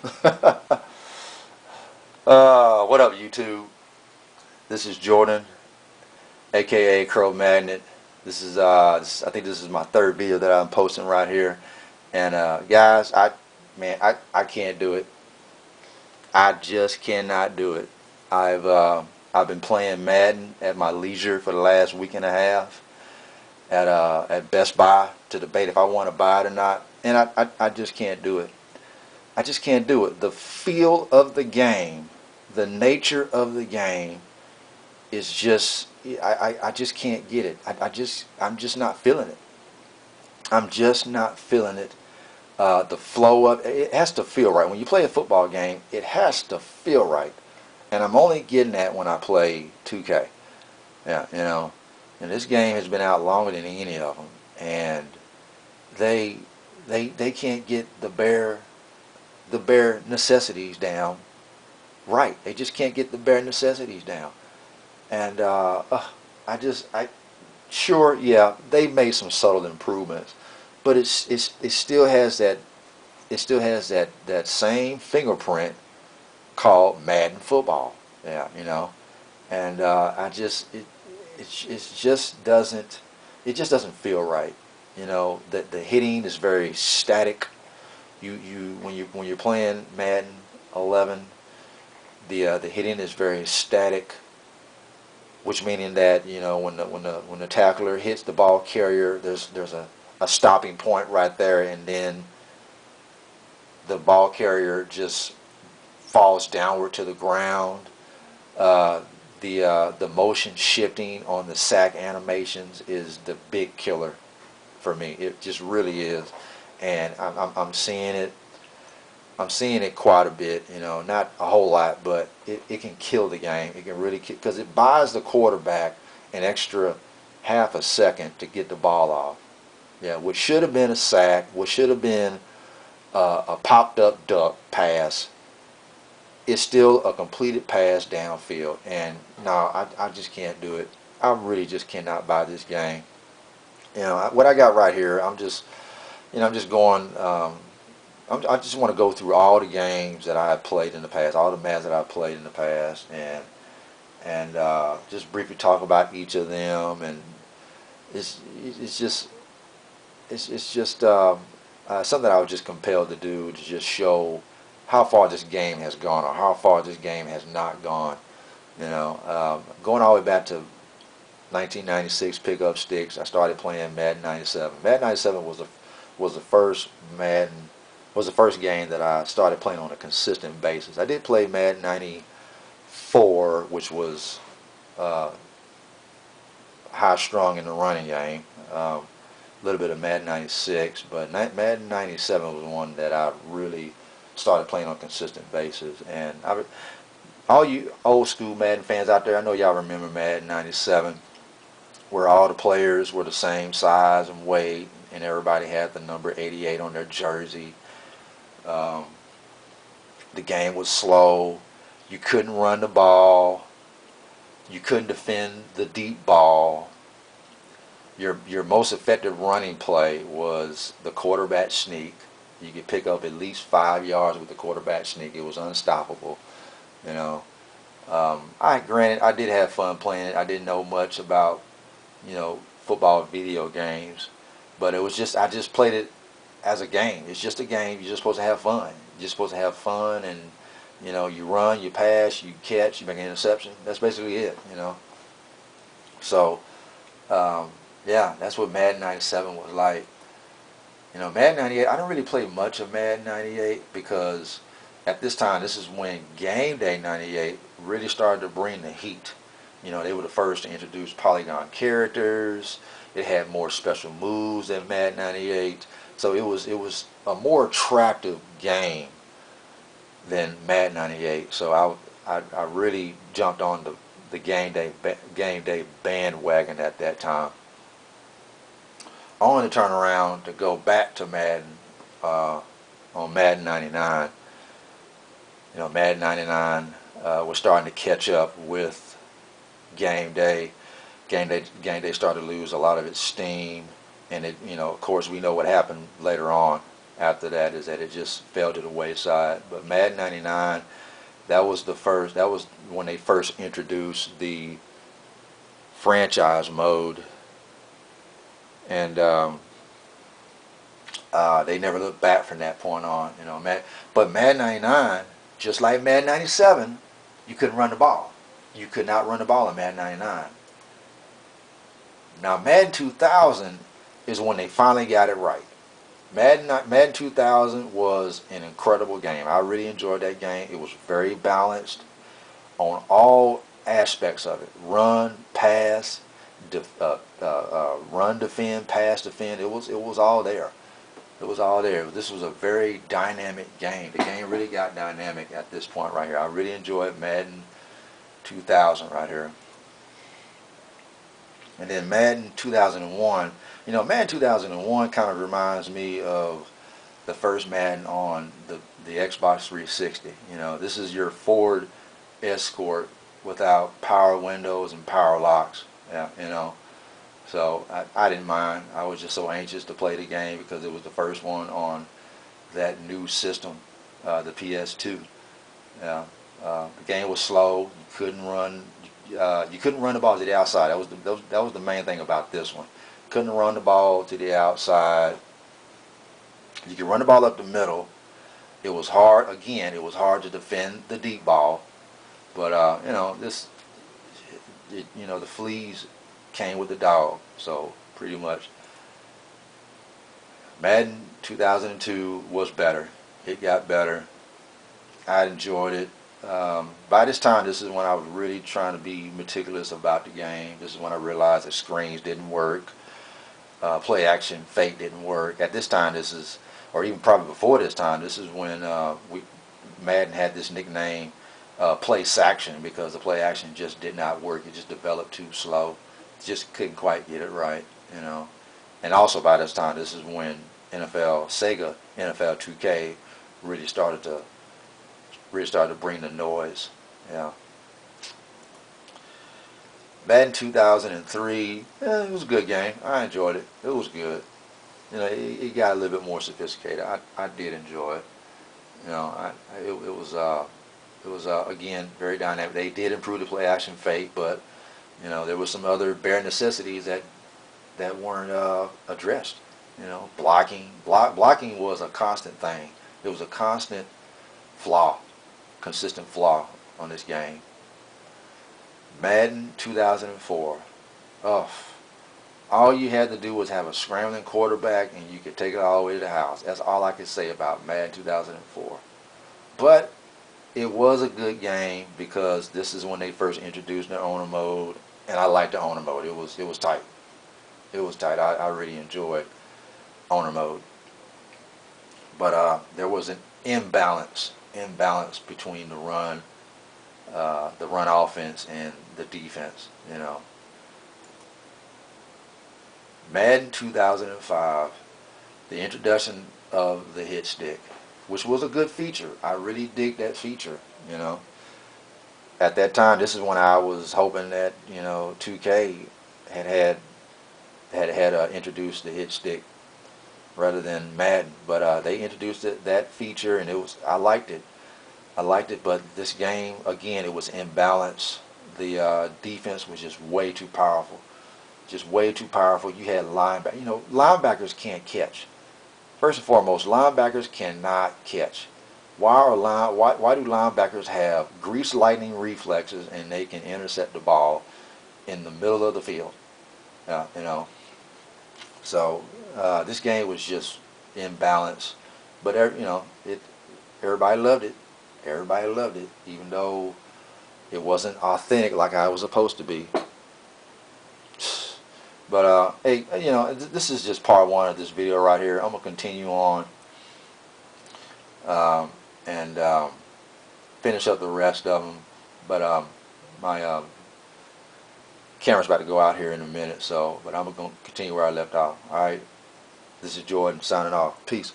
What up, YouTube? This is Jordan, aka Crow Magnet. I think this is my third video that I'm posting right here. And guys, I can't do it. I just cannot do it. I've been playing Madden at my leisure for the last week and a half at Best Buy to debate if I want to buy it or not, and I just can't do it. I just can't do it. The feel of the game, the nature of the game is just I just can't get it. I'm just not feeling it. I'm just not feeling it. The flow of it has to feel right. When you play a football game, it has to feel right. And I'm only getting that when I play 2K. Yeah, you know. And this game has been out longer than any of them, and they they can't get the bare necessities down right. They just can't get the bare necessities down. And I sure, yeah, they made some subtle improvements, but it still has that same fingerprint called Madden football. Yeah, you know, and I just it just doesn't feel right. You know, that the hitting is very static. You when you're playing Madden 11, the hitting is very static, which meaning that when the tackler hits the ball carrier, there's a stopping point right there, and then the ball carrier just falls downward to the ground. The motion shifting on the sack animations is the big killer for me. It just really is, and I'm seeing it. I'm seeing it quite a bit, not a whole lot, but it can kill the game. It can really kill, because it buys the quarterback an extra half a second to get the ball off. Yeah, what should have been a sack, what should have been a popped up duck pass, is still a completed pass downfield. And no, I just can't do it. I really just cannot buy this game. What I got right here, I'm just going. I just want to go through all the games that I have played in the past, all the Mads that I've played in the past, and just briefly talk about each of them. And it's just something I was just compelled to do, to just show how far this game has gone, or how far this game has not gone. Going all the way back to 1996 pickup sticks, I started playing Madden 97. Madden 97 was the first Madden was the first game that I started playing on a consistent basis. I did play Madden 94, which was high strung in the running game. A little bit of Madden 96, but Madden 97 was one that I really started playing on a consistent basis. And all you old school Madden fans out there, I know y'all remember Madden 97, where all the players were the same size and weight, and everybody had the number 88 on their jersey. Um, the game was slow. You couldn't run the ball. You couldn't defend the deep ball. Your most effective running play was the quarterback sneak. You could pick up at least 5 yards with the quarterback sneak. It was unstoppable. You know. Granted, I did have fun playing it. I didn't know much about football video games, but I just played it as a game. It's just a game. You're just supposed to have fun. You're just supposed to have fun, and you run, you pass, you catch, you make an interception. That's basically it. So yeah, that's what Madden 97 was like. Madden 98. I don't really play much of Madden 98, because at this time, this is when Game Day 98 really started to bring the heat. They were the first to introduce polygon characters. It had more special moves than Madden 98. So it was a more attractive game than Madden 98. So I really jumped on the game day bandwagon at that time. Only to turn around to go back to Madden on Madden 99. Madden 99 was starting to catch up with Game Day. Game Day started to lose a lot of its steam, and of course, we know what happened later on. after that is that it just fell to the wayside. But Madden 99, that was the first. That was when they first introduced the franchise mode, and they never looked back from that point on. You know, but Madden 99, just like Madden 97, you couldn't run the ball. You could not run the ball in Madden 99. Now Madden 2000 is when they finally got it right. Madden 2000 was an incredible game. I really enjoyed that game. It was very balanced on all aspects of it. Run, pass, run, defend, pass, defend. It was all there. It was all there. This was a very dynamic game. The game really got dynamic at this point right here. I really enjoyed Madden 2000 right here. And then Madden 2001. You know, Madden 2001 kind of reminds me of the first Madden on the Xbox 360. You know, this is your Ford Escort without power windows and power locks. Yeah, you know. So I didn't mind. I was just so anxious to play the game because it was the first one on that new system, the PS2. Yeah, the game was slow. You couldn't run. You couldn't run the ball to the outside. That was the main thing about this one. Couldn't run the ball to the outside. You could run the ball up the middle. It was hard. Again, it was hard to defend the deep ball. But you know, you know, the fleas came with the dog. So pretty much, Madden 2002 was better. It got better. I enjoyed it. By this time, this is when I was really trying to be meticulous about the game. This is when I realized that screens didn't work. Play action fake didn't work. At this time, this is, or even probably before this time, this is when Madden had this nickname, play action, because the play action just did not work. It just developed too slow. Just couldn't quite get it right, you know. And also by this time, this is when Sega NFL 2K really started to bring the noise. Yeah. Madden 2003, it was a good game. I enjoyed it. It was good. You know, it got a little bit more sophisticated. I did enjoy it. You know, it was again very dynamic. They did improve the play action fake, but you know, there were some other bare necessities that weren't addressed. You know, blocking was a constant thing. It was a constant flaw, consistent flaw on this game. Madden 2004. Oh, all you had to do was have a scrambling quarterback and you could take it all the way to the house. That's all I can say about Madden 2004. But it was a good game because this is when they first introduced the owner mode, and I liked the owner mode. It was tight. It was tight. I really enjoyed owner mode. But there was an imbalance between the run offense and the defense. You know, Madden 2005, the introduction of the hit stick, which was a good feature. I really dig that feature. You know, at that time, this is when I was hoping that, you know, 2K had introduced the hit stick rather than Madden, but they introduced that feature, and I liked it. I liked it, but this game, again, it was imbalanced. The defense was just way too powerful. Just way too powerful. You had linebackers. You know, linebackers can't catch. First and foremost, linebackers cannot catch. Why do linebackers have grease lightning reflexes and they can intercept the ball in the middle of the field? You know, so this game was just imbalanced. But you know, everybody loved it. Everybody loved it, even though it wasn't authentic like I was supposed to be. But hey, you know, this is just part one of this video right here. I'm gonna continue on and finish up the rest of them. But my camera's about to go out here in a minute, but I'm gonna continue where I left off. All right, this is Jordan signing off. Peace.